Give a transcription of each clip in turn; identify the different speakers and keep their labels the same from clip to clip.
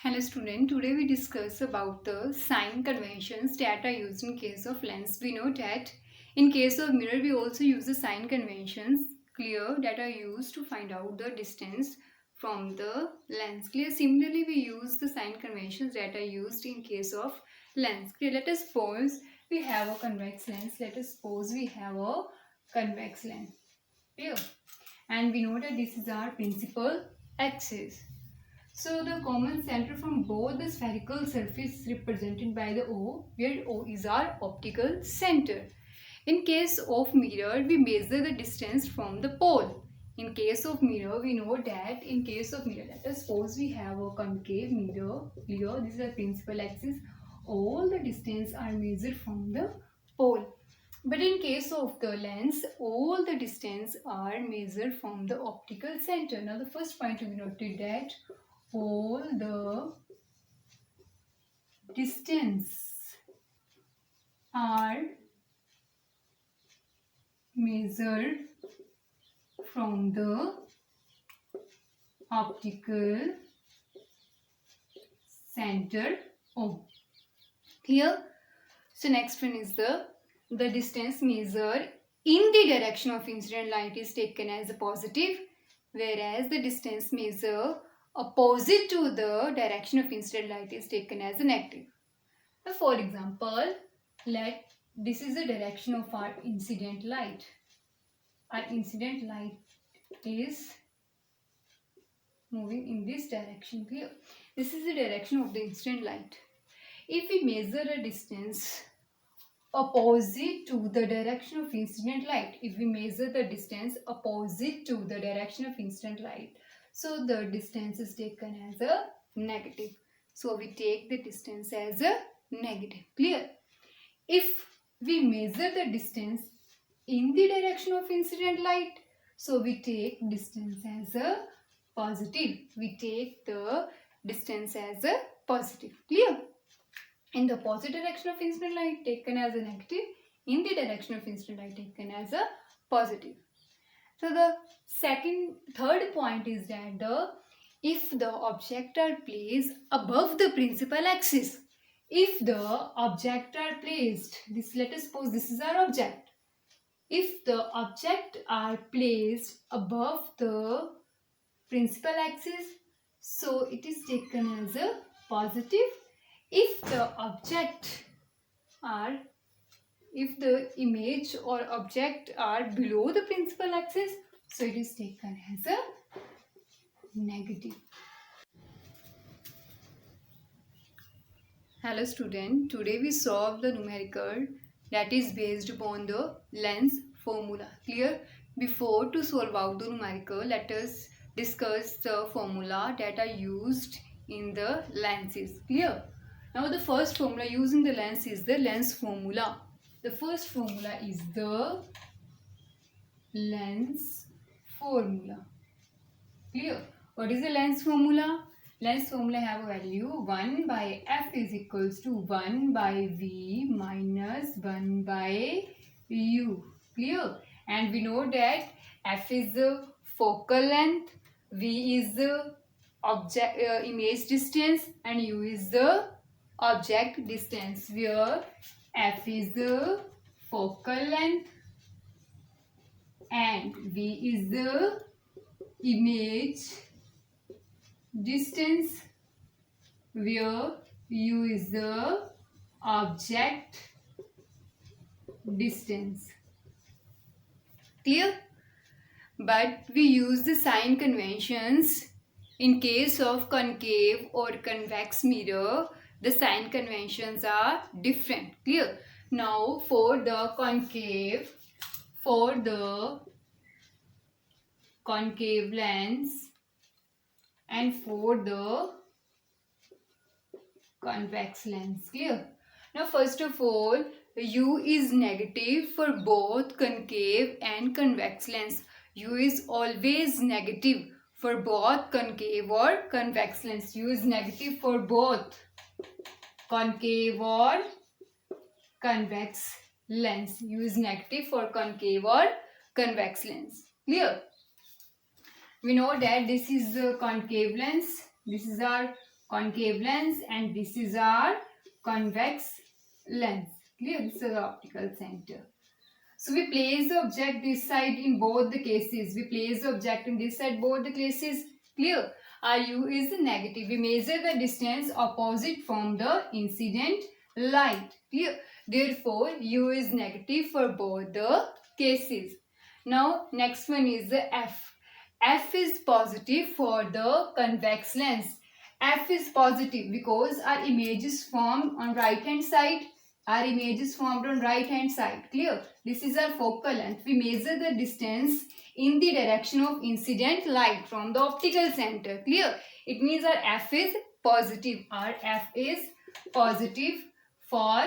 Speaker 1: Hello student, today we discuss about the sign conventions that are used in case of lens. We know that in case of mirror we also use the sign conventions clear that are used to find out the distance from the lens. Clear. Similarly we use the sign conventions that are used in case of lens. Clear. Let us suppose we have a convex lens. Let us suppose we have a convex lens. Clear. And we know that this is our principal axis. So the common center from both the spherical surface is represented by the O, where O is our optical center. In case of mirror, we measure the distance from the pole. In case of mirror, we know that in case of mirror, let us suppose we have a concave mirror. Here, this is the principal axis. All the distance are measured from the pole. But in case of the lens, all the distance are measured from the optical center. Now, the first point to be noted that all the distance are measured from the optical center O. Here, so next one is the distance measured in the direction of incident light is taken as a positive, whereas the distance measured opposite to the direction of incident light is taken as a negative. Now, for example, this is the direction of our incident light. Our incident light is moving in this direction here. This is the direction of the incident light. If we measure a distance opposite to the direction of incident light, if we measure the distance opposite to the direction of incident light, so the distance is taken as a negative. So we take the distance as a negative. Clear? If we measure the distance in the direction of incident light, so we take distance as a positive. We take the distance as a positive. Clear? In the opposite direction of incident light taken as a negative, in the direction of incident light taken as a positive. So the third point is that if the object are placed above the principal axis, if the object are placed, let us suppose this is our object. If the object are placed above the principal axis, so it is taken as a positive. If the image or object are below the principal axis, so it is taken as a negative. Hello student, today we solve the numerical that is based upon the lens formula. Clear? Before to solve out the numerical, let us discuss the formula that are used in the lenses. Clear? Now the first formula used in the lens is the lens formula. The first formula is the lens formula. Clear? What is the lens formula? Lens formula have a value 1 by f is equals to 1 by v minus 1 by u. Clear? And we know that f is the focal length, v is the object image distance, and u is the object distance, where f is the focal length and v is the image distance, where u is the object distance. Clear? But we use the sign conventions in case of concave or convex mirror. The sign conventions are different. Clear? Now for the concave lens and for the convex lens. Clear? Now first of all, u is negative for both concave and convex lens. U is always negative for both concave or convex lens. U is negative for both concave or convex lens. U is negative for concave or convex lens. Clear? We know that this is the concave lens. This is our concave lens, and this is our convex lens. Clear? This is the optical center. So we place the object this side in both the cases. We place the object in this side both the cases. Clear? Our u is negative. We measure the distance opposite from the incident light. Clear? Therefore, u is negative for both the cases. Now, next one is the f. F is positive for the convex lens. F is positive because our image is formed on right hand side. Our image is formed on right hand side. Clear? This is our focal length. We measure the distance in the direction of incident light from the optical center. Clear? It means our F is positive. Our F is positive for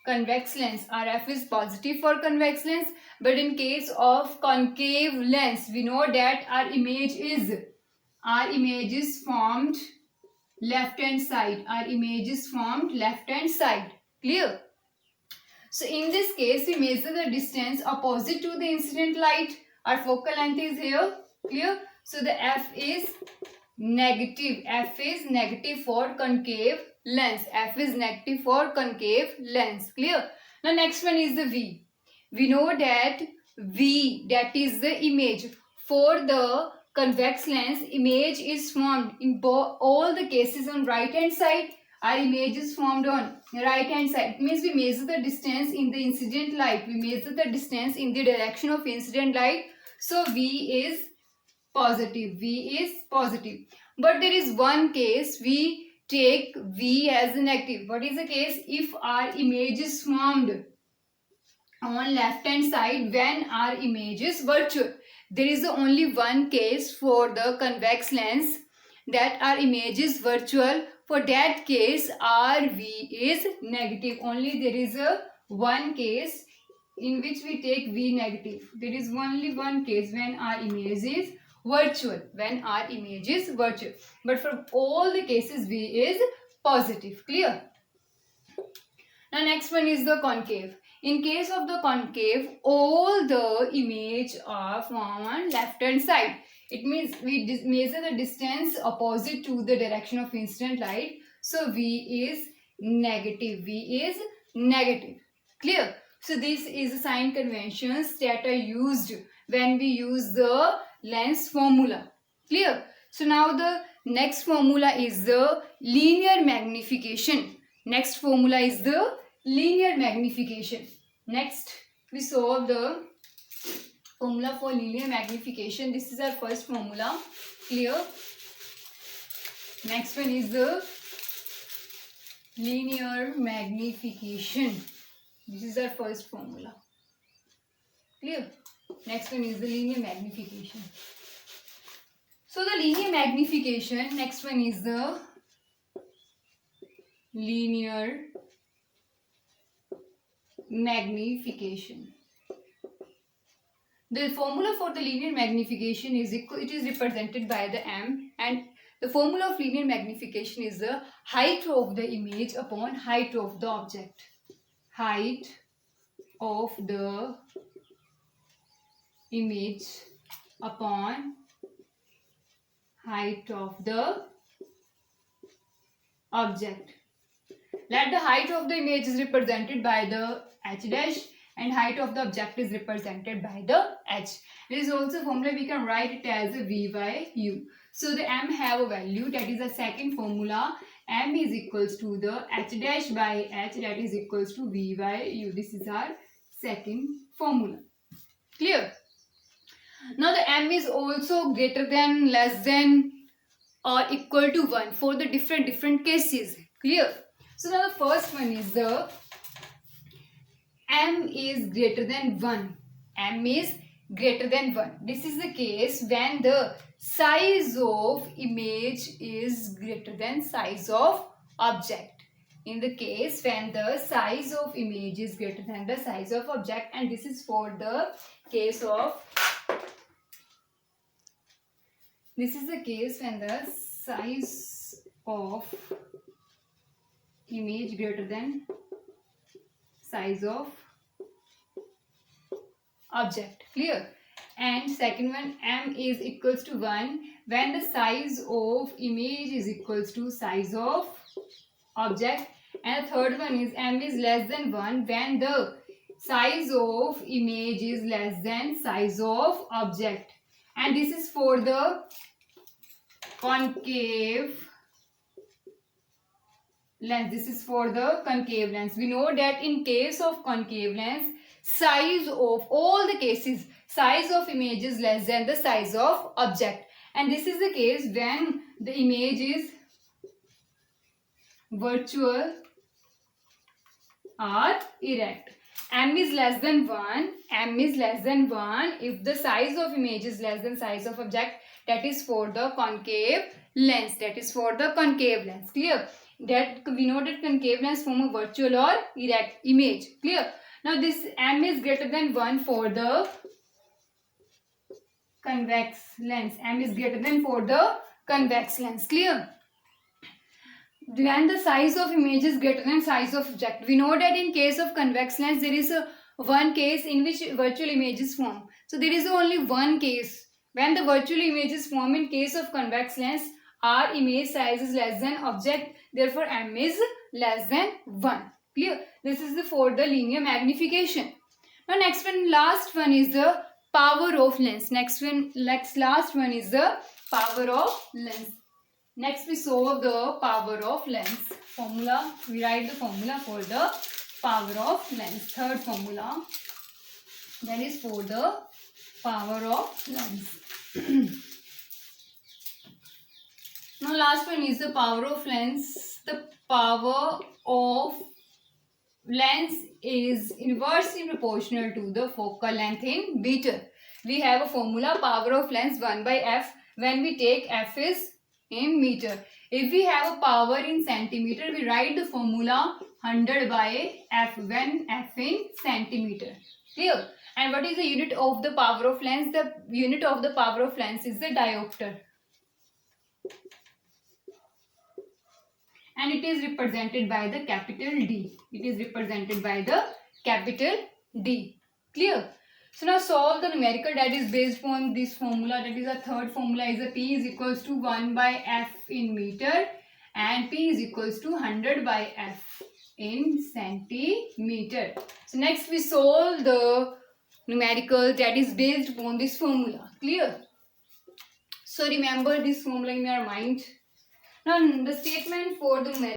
Speaker 1: convex lens. Our F is positive for convex lens. But in case of concave lens, we know that our image is formed left hand side. Our image is formed left hand side. Clear? So in this case, we measure the distance opposite to the incident light. Our focal length is here. Clear? So the F is negative. F is negative for concave lens. F is negative for concave lens. Clear? Now next one is the V. We know that V, that is the image. For the convex lens, image is formed in all the cases on right hand side. Our image is formed on right hand side. It means we measure the distance in the incident light. We measure the distance in the direction of incident light. So V is positive. V is positive. But there is one case, we take V as a negative. What is the case? If our image is formed on left hand side when our image is virtual. There is only one case for the convex lens that our image is virtual. For that case, our V is negative. Only there is one case in which we take V negative. There is only one case when our image is virtual. When our image is virtual. But for all the cases, V is positive. Clear? Now next one is the concave. In case of the concave, all the image are from on left hand side. It means we measure the distance opposite to the direction of incident light. So V is negative. V is negative. Clear? So this is the sign conventions that are used when we use the lens formula. Clear? So now the next formula is the linear magnification. Next formula is the linear magnification. Next, we solve the formula for linear magnification. This is our first formula. Clear? Next one is the linear magnification. This is our first formula. Clear? Next one is the linear magnification. So the linear magnification, next one is the linear magnification. The formula for the linear magnification is it is represented by the m, and the formula of linear magnification is the height of the image upon height of the object. Height of the image upon height of the object. Let the height of the image is represented by the h dash and height of the object is represented by the h. There is also a formula we can write it as a v by u. So the m have a value, that is the second formula. M is equals to the h dash by h, that is equals to v by u. This is our second formula. Clear? Now the m is also greater than, less than or equal to 1 for the different cases. Clear? So now the first one is the m is greater than 1. M is greater than 1. This is the case when the size of image is greater than size of object. In the case when the size of image is greater than the size of object, and this is for the case of, this is the case when the size of image greater than size of object. Clear? And second one, m is equals to 1 when the size of image is equals to size of object. And the third one is m is less than 1 when the size of image is less than size of object. And this is for the concave lens. This is for the concave lens. We know that in case of concave lens, size of all the cases, size of image is less than the size of object. And this is the case when the image is virtual or erect. M is less than 1. M is less than 1 if the size of image is less than size of object. That is for the concave lens. That is for the concave lens. Clear? That we know that concave lens form a virtual or erect image. Clear? Now this M is greater than 1 for the convex lens. M is greater than for the convex lens. Clear? When the size of image is greater than size of object, we know that in case of convex lens there is one case in which virtual image is formed. So there is only one case when the virtual image is formed. In case of convex lens, our image size is less than object, therefore m is less than 1. Clear? This is for the linear magnification. Now next one, last one is the power of lens. Last one is the power of lens. Next we solve the power of lens formula. We write the formula for the power of lens. Third formula, that is for the power of lens. Now last one is the power of lens. The power of lens is inversely proportional to the focal length in meter. We have a formula, power of lens 1 by f, when we take f is in meter. If we have a power in centimeter, we write the formula 100 by f when f in centimeter. Clear? And what is the unit of the power of lens? The unit of the power of lens is the diopter. And it is represented by the capital D. It is represented by the capital D. Clear? So now solve the numerical that is based on this formula. That is the third formula is a P is equals to 1 by f in meter and P is equals to 100 by f in centimeter. So next we solve the numerical that is based upon this formula. Clear? So remember this formula in your mind. Now the statement for the numerical